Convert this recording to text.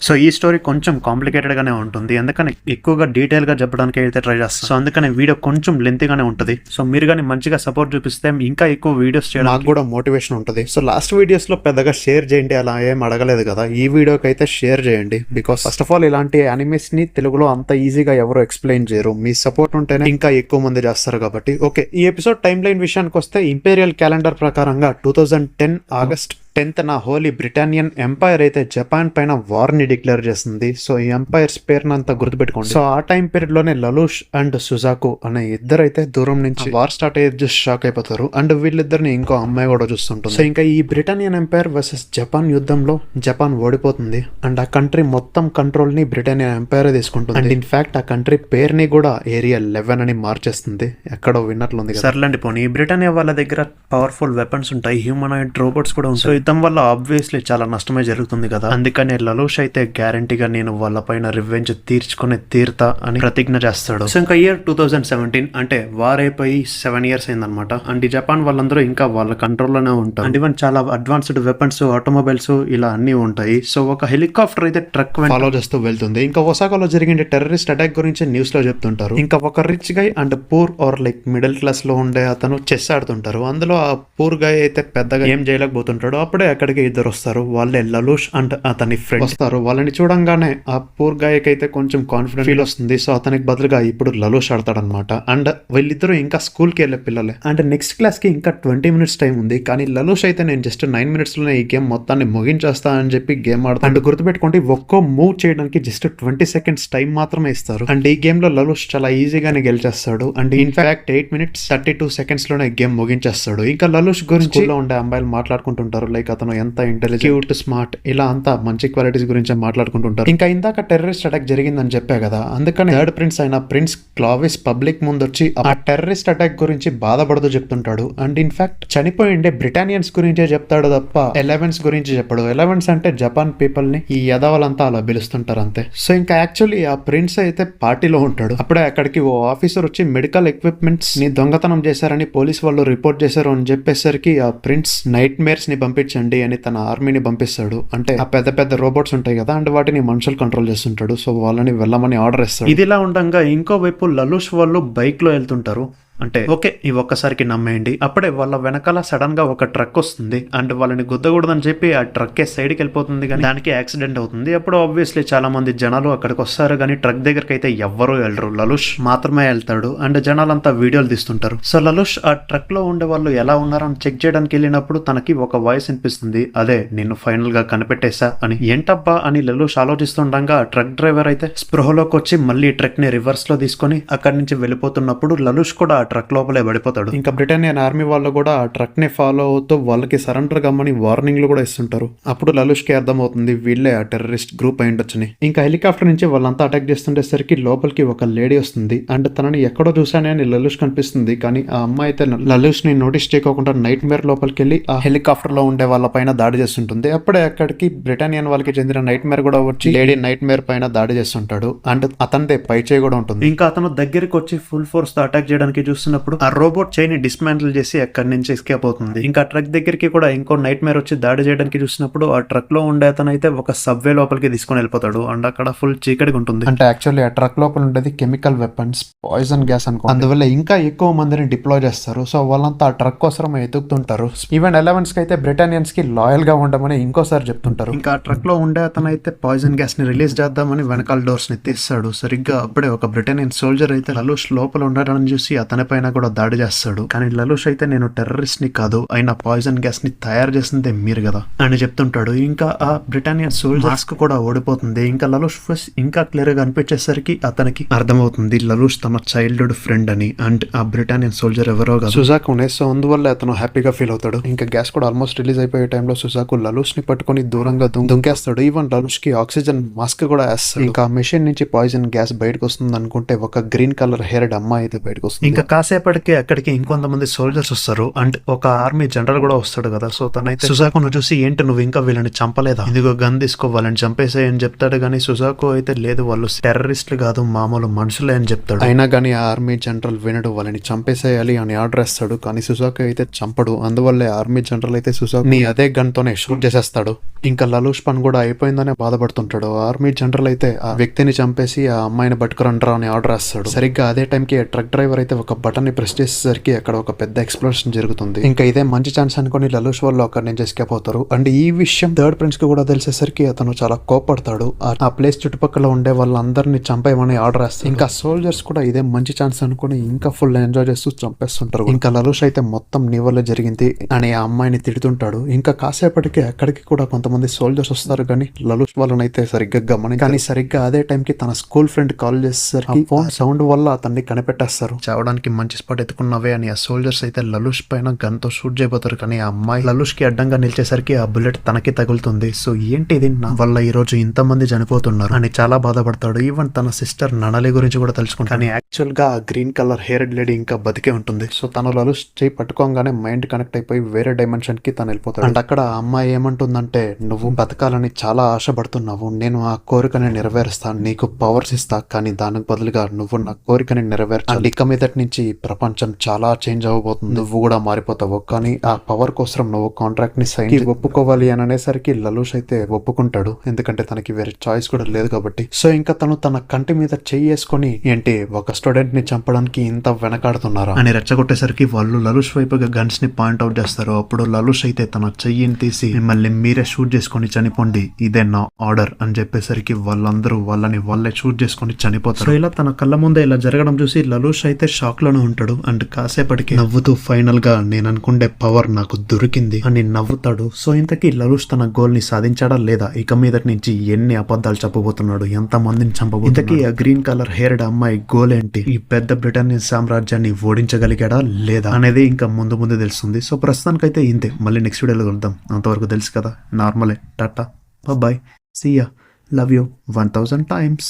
So ఈ story కొంచెం complicated గానే ఉంటుంది, అందుకని ఎక్కువగా డీటెయిల్ గా చెప్పడానికి అయితే ట్రై చేస్తాను. సో అందుకని వీడియో కొంచెం లెంత్ గానే ఉంటుంది. సో మీరు కానీ మంచిగా సపోర్ట్ చూపిస్తే ఇంకా ఎక్కువ వీడియోస్ చేయడం నాకు కూడా మోటివేషన్ ఉంటుంది. సో లాస్ట్ వీడియోస్ లో పెద్దగా షేర్ చేయండి అలా ఏం అడగలేదు కదా, ఈ వీడియోకి అయితే షేర్ చేయండి. బికాస్ ఫస్ట్ ఆఫ్ ఆల్ ఇలాంటి యానిమేస్ ని తెలుగులో అంత ఈజీగా ఎవరు ఎక్స్ప్లెయిన్ చేయరు, మీ సపోర్ట్ ఉంటేనే ఇంకా ఎక్కువ మంది చేస్తారు కాబట్టి. ఓకే, ఈ ఎపిసోడ్ టైమ్ లైన్ విషయానికి వస్తే ఇంపీరియల్ క్యాలెండర్ ప్రకారంగా 2010 ఆగస్ట్ 10th హోలీ బ్రిటానియన్ ఎంపైర్ అయితే జపాన్ పైన వార్ ని డిక్లేర్ చేస్తుంది. సో ఈ ఎంపైర్స్ పేరునంతా గుర్తుపెట్టుకోండి. సో ఆ టైం పీరియడ్ లోనే లలూష్ అండ్ సుజాకు అనే ఇద్దరైతే దూరం నుంచి వార్ స్టార్ట్ అయ్యేది చూసి షాక్ అయిపోతారు. అండ్ వీళ్ళిద్దరిని ఇంకో అమ్మాయి కూడా చూస్తుంటుంది. సో ఇంకా ఈ బ్రిటానియన్ ఎంపైర్ వర్సెస్ జపాన్ యుద్ధంలో జపాన్ ఓడిపోతుంది అండ్ ఆ కంట్రీ మొత్తం కంట్రోల్ ని బ్రిటానియన్ ఎంపైర్ తీసుకుంటుంది. అండ్ ఇన్ఫాక్ట్ ఆ కంట్రీ పేరుని కూడా ఏరియా 11 అని మార్చేస్తుంది. ఎక్కడో విన్నట్లుంది. సర్లండి పోనీ, బ్రిటానియా వాళ్ళ దగ్గర పవర్ఫుల్ వెపన్స్ ఉంటాయి, హ్యూమనాయిడ్ రోబోట్స్ కూడా ఉంటాయి. యుద్ధం వల్ల ఆబ్వియస్లీ చాలా నష్టమే జరుగుతుంది కదా, అందుకని లలూష్ అయితే గ్యారంటీగా నేను వాళ్ళ పైన రివెంజ్ తీర్చుకుని తీరుతా అని ప్రతిజ్ఞ చేస్తాడు. సో ఇంకా ఇయర్ 2017 అంటే వార్ అయిపోయి 7 years అయిందనమాట. అండ్ ఈ జపాన్ వాళ్ళందరూ ఇంకా వాళ్ళ కంట్రోల్లోనే ఉంటారు. అండ్ ఈవెన్ చాలా అడ్వాన్స్డ్ వెపన్స్, ఆటోమొబైల్స్ ఇలా అన్ని ఉంటాయి. సో ఒక హెలికాప్టర్ అయితే ట్రక్ ఫాలో చేస్తూ వెళ్తుంది. ఇంకా ఒసాకాలో జరిగిన టెర్రరిస్ట్ అటాక్ గురించి న్యూస్ లో చెప్తుంటారు. ఇంకా ఒక rich guy and poor or like middle class లో ఉండే అతను చెస్ ఆడుతుంటారు. అందులో ఆ పూర్ గై అయితే పెద్దగా ఏం చేయలేకపోతుంటాడు. అప్పుడే అక్కడికి ఇద్దరు వస్తారు. వాళ్ళే లలూష్ అండ్ అతని ఫ్రెండ్ వస్తారు. వాళ్ళని చూడంగానే ఆ పూర్ గాయకి అయితే కొంచెం కాన్ఫిడెంట్ ఫీల్ వస్తుంది. సో అతనికి బదులుగా ఇప్పుడు లలూష్ ఆడతాడనమాట. అండ్ వీళ్ళిద్దరూ ఇంకా స్కూల్ కి వెళ్ళే పిల్లలే. అండ్ నెక్స్ట్ క్లాస్ కి ఇంకా 20 minutes టైం ఉంది. కానీ లలూష్ అయితే నేను జస్ట్ 9 minutes లోనే ఈ గేమ్ మొత్తాన్ని ముగించేస్తా అని చెప్పి గేమ్ ఆడతాడు. అండ్ గుర్తుపెట్టుకోండి, ఒక్కో మూవ్ చేయడానికి జస్ట్ 20 seconds టైం మాత్రమే ఇస్తారు. అండ్ ఈ గేమ్ లో లలూష్ చాలా ఈజీగానే గెలిచేస్తాడు. అండ్ ఇన్ఫాక్ట్ 8 minutes 32 seconds లోనే గేమ్ ముగించేస్తాడు. ఇంకా లలూష్ గురించి ఉండే అమ్మాయిలు మాట్లాడుకుంటుంటారు. లైక్ అతను ఎంత ఇంటెలిజెంట్, క్యూట్, స్మార్ట్, ఇలా అంతా మంచి క్వాలిటీస్ గురించి మాట్లాడుకుంటుంటారు. ఇంకా ఇందాక టెర్రరిస్ట్ అటాక్ జరిగిందని చెప్పా కదా, అందుకని థర్డ్ ప్రిన్స్ అయిన ప్రిన్స్ క్లావిస్ పబ్లిక్ ముందు వచ్చి ఆ టెర్రరిస్ట్ అటాక్ గురించి బాధపడుతూ చెప్తుంటాడు. అండ్ ఇన్ఫాక్ట్ చనిపోయిండే బ్రిటానియన్స్ గురించే చెప్తాడు తప్ప 11s గురించి చెప్పడు. 11s అంటే జపాన్ పీపుల్ ని ఈ యదవలంతా అలా పిలుస్తుంటారు అంతే. సో ఇంకా యాక్చువల్లీ ఆ ప్రిన్స్ అయితే పార్టీలో ఉంటాడు. అప్పుడే అక్కడికి ఓ ఆఫీసర్ వచ్చి మెడికల్ ఎక్విప్మెంట్స్ ని దొంగతనం చేశారని పోలీస్ వాళ్ళు రిపోర్ట్ చేశారు అని చెప్పేసరికి ఆ ప్రిన్స్ నైట్ మేర్స్ ని పంపించండి అని తన ఆర్మీని పంపిస్తాడు. అంటే ఆ పెద్ద పెద్ద రోబోట్స్ ఉంటాయి కదా, అండ్ వాటిని మనుషులు కంట్రోల్ చేస్తుంటాడు. సో వాళ్ళని వెళ్ళమని ఆర్డర్ ఇస్తాడు. ఇదిలా ఉండగా ఇంకోవైపు లలూష్ వాళ్ళు బైక్ లో వెళ్తుంటారు. అంటే ఓకే, ఈ ఒక్కసారికి నమ్మేయండి. అప్పుడే వాళ్ళ వెనకాల సడన్ గా ఒక ట్రక్ వస్తుంది. అండ్ వాళ్ళని గుద్దకూడదని చెప్పి ఆ ట్రక్ సైడ్కి వెళ్ళిపోతుంది, కానీ దానికి యాక్సిడెంట్ అవుతుంది. అప్పుడు ఆబ్వియస్లీ చాలా మంది జనాలు అక్కడికి వస్తారు, కానీ ట్రక్ దగ్గరికి అయితే ఎవ్వరూ వెళ్ళరు. లలూష్ మాత్రమే వెళ్తాడు. అండ్ జనాలంతా వీడియోలు తీస్తుంటారు. సో లలూష్ ఆ ట్రక్ లో ఉండే వాళ్ళు ఎలా ఉన్నారని చెక్ చేయడానికి వెళ్ళినప్పుడు తనకి ఒక వాయిస్ వినిపిస్తుంది. అదే, నిన్ను ఫైనల్ గా కనిపెట్టేశా అని. ఏంటబ్బా అని లలూష్ ఆలోచిస్తుండగా ట్రక్ డ్రైవర్ అయితే స్పృహలోకి వచ్చి మళ్ళీ ట్రక్ ని రివర్స్ లో తీసుకొని అక్కడి నుంచి వెళ్ళిపోతున్నప్పుడు లలూష్ కూడా ట్రక్ లోపలే పడిపోతాడు. ఇంకా బ్రిటానియన్ ఆర్మీ వాళ్ళు కూడా ఆ ట్రక్ ని ఫాలో అవుతూ వాళ్ళకి సరెండర్ కమ్మని వార్నింగ్లు కూడా ఇస్తుంటారు. అప్పుడు లలూష్ కి అర్థమవుతుంది వీళ్ళే ఆ టెర్రరిస్ట్ గ్రూప్ అయిండొచ్చని. ఇంకా హెలికాప్టర్ నుంచి వాళ్ళంతా అటాక్ చేస్తుండేసరికి లోపలికి ఒక లేడీ వస్తుంది. అండ్ తనని ఎక్కడో చూసానే అని లలూష్ కనిపిస్తుంది. కానీ ఆ అమ్మాయి అయితే లలూష్ ని నోటీస్ చేయకుండా నైట్ మేర్ లోపలికి వెళ్ళి ఆ హెలికాప్టర్ లో ఉండే వాళ్ళ పైన దాడి చేస్తుంటుంది. అప్పుడే అక్కడికి బ్రిటానియన్ వాళ్ళకి చెందిన నైట్ మేర్ కూడా వచ్చి లేడీ నైట్ మేర్ పైన దాడి చేస్తుంటాడు. అండ్ అతనిదే పై చేయి కూడా ఉంటుంది. ఇంకా అతను దగ్గరికి వచ్చి ఫుల్ ఫోర్స్ తో అటాక్ చేయడానికి చూస్తున్నప్పుడు ఆ రోబోట్ చైన్ ని డిస్మాంటిల్ చేసి అక్కడి నుంచి ఎస్కేప్ అవుతుంది. ఇంకా ట్రక్ దగ్గరికి కూడా ఇంకో నైట్ మేర్ వచ్చి దాడి చేయడానికి చూసినప్పుడు ఆ ట్రక్ లో ఉండే అతను అయితే ఒక సబ్వే లోపలికి తీసుకొని వెళ్ళిపోతాడు. అండ్ అక్కడ ఫుల్ చీకటిగా ఉంటుంది. అంటే యాక్చువల్లీ ఆ ట్రక్ లోపల ఉండేది కెమికల్ వెపన్స్, పాయిజన్ గ్యాస్ అనుకో. అందువల్ల ఇంకా ఎక్కువ మందిని డిప్లాయ్ చేస్తారు. సో వాళ్ళంతా ఆ ట్రక్ కోసం ఎదుగుతుంటారు. ఈవెన్ 11s కి అయితే బ్రిటానియన్స్ కి లాయల్ గా ఉండమని ఇంకోసారి చెప్తుంటారు. ఇంకా ఆ ట్రక్ లో ఉండే అతను అయితే పాయిజన్ గ్యాస్ ని రిలీజ్ చేద్దామని వెనకాల డోర్స్ ని తీస్తాడు. సరిగ్గా అప్పుడే ఒక బ్రిటానియన్ సోల్జర్ అయితే లలూష్ లోపల ఉండడాన్ని చూసి అతని పైన కూడా దాడి చేస్తాడు. కానీ లలూష్ అయితే నేను టెర్రరిస్ట్ ని కాదు, అయినా పాయిజన్ గ్యాస్ ని తయారు చేసిందే మీరు కదా అని చెప్తుంటాడు. ఇంకా ఆ బ్రిటానియన్ సోల్జర్ మాస్క్ కూడా ఓడిపోతుంది. ఇంకా లలూష్ ఫేస్ ఇంకా క్లియర్ గా అనిపించేసరికి అతనికి అర్థమవుతుంది లలూష్ తన చైల్డ్హుడ్ ఫ్రెండ్ అని. అండ్ ఆ బ్రిటానియన్ సోల్జర్ ఎవరో కాదు, సుజాకునే. సో అందువల్ల అతను హ్యాపీగా ఫీల్ అవుతాడు. ఇంకా గ్యాస్ కూడా ఆల్మోస్ట్ రిలీజ్ అయిపోయే టైంలో సుజాకు లలూష్ ని పట్టుకుని దూరంగా దుంకేస్తాడు. ఈవెన్ లలూష్ కి ఆక్సిజన్ మాస్క్ కూడా వేస్తాడు. ఇంకా మెషిన్ నుంచి పాయిజన్ గ్యాస్ బయటకు వస్తుంది అనుకుంటే ఒక గ్రీన్ కలర్ హెయిర్డ్ అమ్మాయి అయితే బయటకు వస్తుంది. ఇంకా కాసేపటికి అక్కడికి ఇంకొంతమంది సోల్జర్స్ వస్తారు అండ్ ఒక ఆర్మీ జనరల్ కూడా వస్తాడు కదా. సో తనైతే సుజాకోను చూసి ఏంటి నువ్వు ఇంకా వీళ్ళని చంపలేదా, ఇదిగో గన్ తీసుకో వాళ్ళని చంపేసాయి అని చెప్తాడు. కానీ సుజాకో అయితే లేదు వాళ్ళు టెర్రరిస్టులు కాదు మామూలు మనుషులే అని చెప్తాడు. అయినా కానీ ఆ ఆర్మీ జనరల్ వినడు, వాళ్ళని చంపేసేయాలి అని ఆర్డర్ ఇస్తాడు. కానీ సుజాకో అయితే చంపడు. అందువల్లే ఆర్మీ జనరల్ అయితే సుజాకోని అదే గన్ తోనే షూట్ చేసేస్తాడు. ఇంకా లలూష్ పని కూడా అయిపోయిందనే బాధపడుతుంటాడు. ఆర్మీ జనరల్ అయితే ఆ వ్యక్తిని చంపేసి ఆ అమ్మాయిని పట్టుకురంటారా అని ఆర్డర్ ఇస్తాడు. సరిగ్గా అదే టైంకి ట్రక్ డ్రైవర్ అయితే ఒక బటన్ ని ప్రెస్ చేసేసరికి అక్కడ ఒక పెద్ద ఎక్స్ప్లోషన్ జరుగుతుంది. ఇంకా ఇదే మంచి ఛాన్స్ అనుకుని లలూష్ వాళ్ళు అక్కడి నుంచి ఎస్కేప్ అవుతారు. అండ్ ఈ విషయం థర్డ్ ప్రిన్స్ కి కూడా తెలిసేసరికి అతను చాలా కోపడతాడు. ఆ ప్లేస్ చుట్టుపక్కల ఉండే వాళ్ళందరినీ చంపేయమని ఆర్డర్ వేస్తాడు. ఇంకా సోల్జర్స్ కూడా ఇదే మంచి ఛాన్స్ అనుకుని ఇంకా ఫుల్ ఎంజాయ్ చేస్తూ చంపేస్తుంటారు. ఇంకా లలూష్ అయితే మొత్తం నీ వల్ల జరిగింది అని ఆ అమ్మాయిని తిడుతుంటాడు. ఇంకా కాసేపటికి అక్కడికి కూడా కొంతమంది సోల్జర్స్ వస్తారు. కానీ లలూష్ వాళ్ళని అయితే సరిగ్గా కానీ సరిగ్గా అదే టైంకి తన స్కూల్ ఫ్రెండ్ కాల్ చేసేసరికి ఫోన్ సౌండ్ వల్ల అతన్ని కనిపెట్టేస్తారు. చావడానికి మంచి స్పాట్ ఎత్తుకున్నవే అని ఆ సోల్జర్స్ అయితే లలూష్ పైన గన్ తో షూట్ చేయబోతారు. కానీ ఆ అమ్మాయి లలూష్ కి అడ్డంగా నిలిచేసరికి ఆ బుల్లెట్ తనకి తగులుతుంది. సో ఏంటి ఇది, నా వల్ల ఈ రోజు ఇంతమంది చనిపోతున్నారు అని చాలా బాధపడతాడు. ఈవెన్ తన సిస్టర్ ననలి గురించి కూడా తెలుసుకుంటాడు. కానీ యాక్చువల్ గా గ్రీన్ కలర్ హెయిర్ లేడీ ఇంకా బతికే ఉంటుంది. సో తను లలూష్ చేయి పట్టుకోగానే మైండ్ కనెక్ట్ అయిపోయి వేరే డైమెన్షన్ కి తను వెళ్ళిపోతాడు. అండ్ అక్కడ ఆ అమ్మాయి ఏమంటుందంటే, నువ్వు బతకాలని చాలా ఆశపడుతున్నావు, నేను ఆ కోరికని నెరవేరుస్తాను, నీకు పవర్స్ ఇస్తా, కానీ దానికి బదులుగా నువ్వు నా కోరికని నెరవేర్చాలి. ఇక మీదటి నుంచి ప్రపంచం చాలా చేంజ్ అవ్వబోతుంది, నువ్వు కూడా మారిపోతావు, కానీ ఆ పవర్ కోసం నువ్వు కాంట్రాక్ట్ ని సైన్ ఒప్పుకోవాలి అని అనేసరికి లలూష్ అయితే ఒప్పుకుంటాడు. ఎందుకంటే తనకి వేరే చాయిస్ కూడా లేదు కాబట్టి. సో ఇంకా తను తన కంటి మీద చెయ్యేసుకొని, ఏంటి ఒక స్టూడెంట్ ని చంపడానికి ఇంత వెనకాడుతున్నారా అని రెచ్చగొట్టేసరికి వాళ్ళు లలూష్ వైపుగా గన్స్ ని పాయింట్ అవుట్ చేస్తారు. అప్పుడు లలూష్ అయితే తన చెయ్యిని తీసి, మిమ్మల్ని మీరే షూట్ చేసుకొని చనిపోండి, ఇదే నా ఆర్డర్ అని చెప్పేసరికి వాళ్ళందరూ వాళ్ళే షూట్ చేసుకొని చనిపోతారు. ఇలా తన కళ్ళ ముందే ఇలా జరగడం చూసి లలూష్ అయితే షాక్ లోనే ఉంటాడు. అండ్ కాసేపటికి నవ్వుతూ ఫైనల్ గా నేను అనుకుండే పవర్ నాకు దొరికింది అని నవ్వుతాడు. సో ఇంతకీ లలూష్ తన గోల్ ని సాధించాడా లేదా, ఇక మీదటి నుంచి ఎన్ని అబద్ధాలు చెప్పబోతున్నాడు, ఎంత మందిని చంపబోతున్నాడు, ఇంతకీ ఆ గ్రీన్ కలర్ హెయిర్డ్ అమ్మాయి గోల్ ఏంటి, ఈ పెద్ద బ్రిటానియన్ సామ్రాజ్యాన్ని ఓడించగలిగాడా లేదా అనేది ఇంకా ముందు తెలుస్తుంది. సో ప్రస్తుతానికైతే ఇంతే, మళ్ళీ నెక్స్ట్ వీడియోలో కలుద్దాం. అంతవరకు తెలుసు కదా, నార్మలే. Tata, bye, see ya, love you 1000 times.